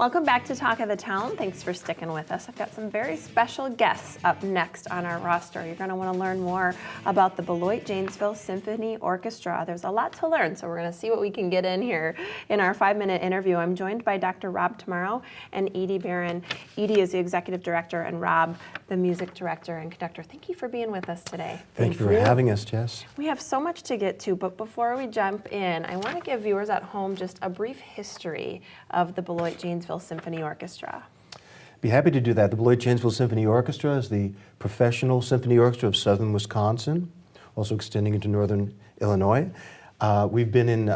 Welcome back to Talk of the Town. Thanks for sticking with us. I've got some very special guests up next on our roster. You're going to want to learn more about the Beloit Janesville Symphony Orchestra. There's a lot to learn, so we're going to see what we can get in here in our 5-minute interview. I'm joined by Dr. Rob Tomorrow and Edie Barron. Edie is the executive director and Rob, the music director and conductor. Thank you for being with us today. Thank you for having us, Jess. We have so much to get to, but before we jump in, I want to give viewers at home just a brief history of the Beloit Janesville Symphony Orchestra. Be happy to do that. The Beloit Janesville Symphony Orchestra is the professional symphony orchestra of southern Wisconsin, also extending into northern Illinois. We've been in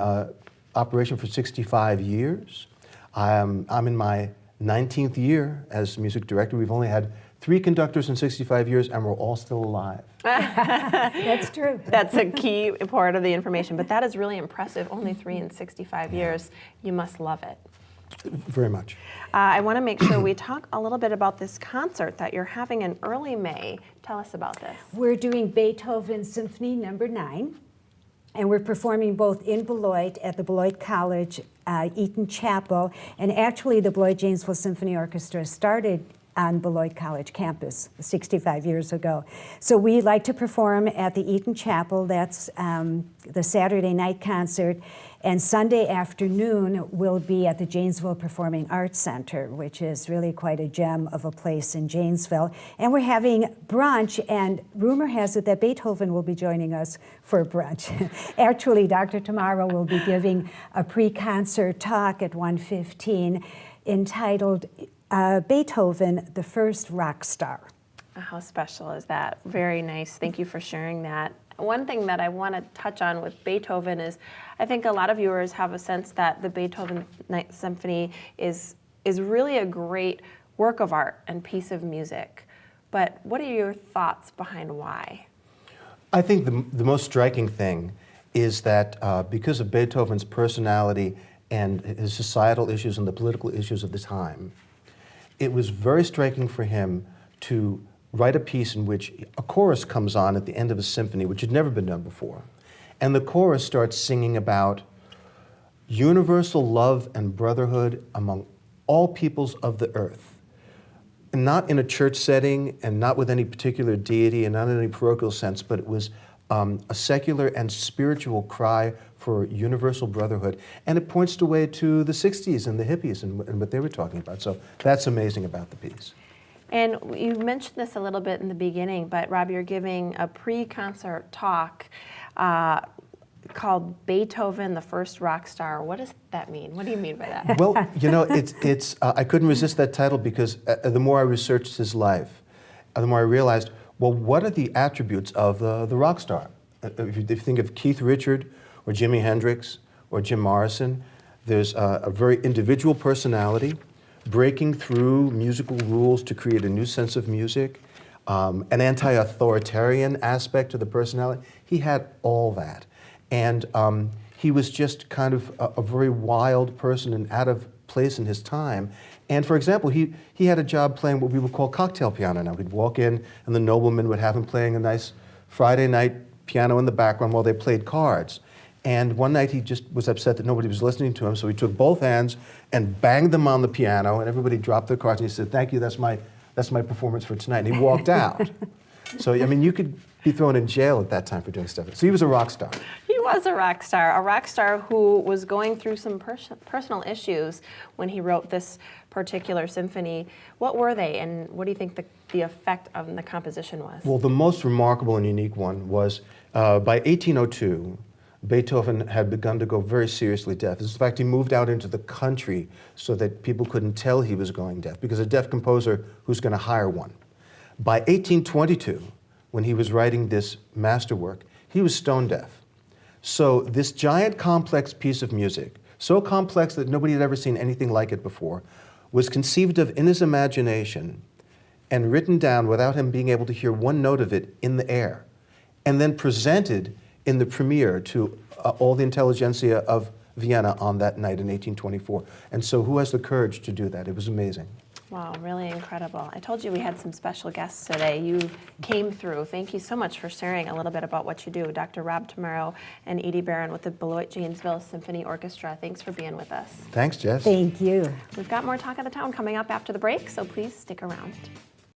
operation for 65 years. I'm in my 19th year as music director. We've only had 3 conductors in 65 years, and we're all still alive. That's true. That's a key part of the information, but that is really impressive. Only 3 in 65 years. You must love it. Very much. I want to make sure we talk a little bit about this concert that you're having in early May. Tell us about this. We're doing Beethoven Symphony No. 9, and we're performing both in Beloit at the Beloit College, Eaton Chapel, and actually the Beloit Janesville Symphony Orchestra started on Beloit College campus 65 years ago. So we like to perform at the Eaton Chapel. That's the Saturday night concert. And Sunday afternoon we'll be at the Janesville Performing Arts Center, which is really quite a gem of a place in Janesville. And we're having brunch, and rumor has it that Beethoven will be joining us for brunch. Actually, Dr. Tomorrow will be giving a pre-concert talk at 1:15 entitled Beethoven, the First Rock Star. How special is that? Very nice. Thank you for sharing that. One thing that I want to touch on with Beethoven is I think a lot of viewers have a sense that the Beethoven Ninth Symphony is really a great work of art and piece of music. But what are your thoughts behind why? I think the most striking thing is that because of Beethoven's personality and his societal issues and the political issues of the time, it was very striking for him to write a piece in which a chorus comes on at the end of a symphony, which had never been done before. And the chorus starts singing about universal love and brotherhood among all peoples of the earth. And not in a church setting and not with any particular deity and not in any parochial sense, but it was a secular and spiritual cry for universal brotherhood. And it points the way to the 60s and the hippies and what they were talking about. So that's amazing about the piece. And you mentioned this a little bit in the beginning, but Rob, you're giving a pre-concert talk called Beethoven, the First Rock Star. What does that mean? What do you mean by that? Well, you know, it's I couldn't resist that title because the more I researched his life, the more I realized, well, what are the attributes of the rock star? If you think of Keith Richard or Jimi Hendrix or Jim Morrison, there's a very individual personality, breaking through musical rules to create a new sense of music, an anti-authoritarian aspect to the personality. He had all that. And he was just kind of a very wild person and out of place in his time. And for example, he had a job playing what we would call cocktail piano. Now, he'd walk in and the nobleman would have him playing a nice Friday night piano in the background while they played cards. And one night he just was upset that nobody was listening to him, so he took both hands and banged them on the piano, and everybody dropped their cards, and he said, "Thank you, that's my performance for tonight." And he walked out. So, I mean, you could be thrown in jail at that time for doing stuff. So he was a rock star. He was a rock star who was going through some personal issues when he wrote this particular symphony. What were they, and what do you think the effect of the composition was? Well, the most remarkable and unique one was by 1802, Beethoven had begun to go very seriously deaf. In fact, he moved out into the country so that people couldn't tell he was going deaf, because a deaf composer, who's going to hire one? By 1822, when he was writing this masterwork, he was stone deaf. So this giant complex piece of music, so complex that nobody had ever seen anything like it before, was conceived of in his imagination and written down without him being able to hear one note of it in the air, and then presented in the premiere to all the intelligentsia of Vienna on that night in 1824. And so who has the courage to do that? It was amazing. Wow, really incredible. I told you we had some special guests today. You came through. Thank you so much for sharing a little bit about what you do. Dr. Rob Tomorrow and Edie Barron with the Beloit Janesville Symphony Orchestra. Thanks for being with us. Thanks, Jess. Thank you. We've got more Talk of the Town coming up after the break, so please stick around.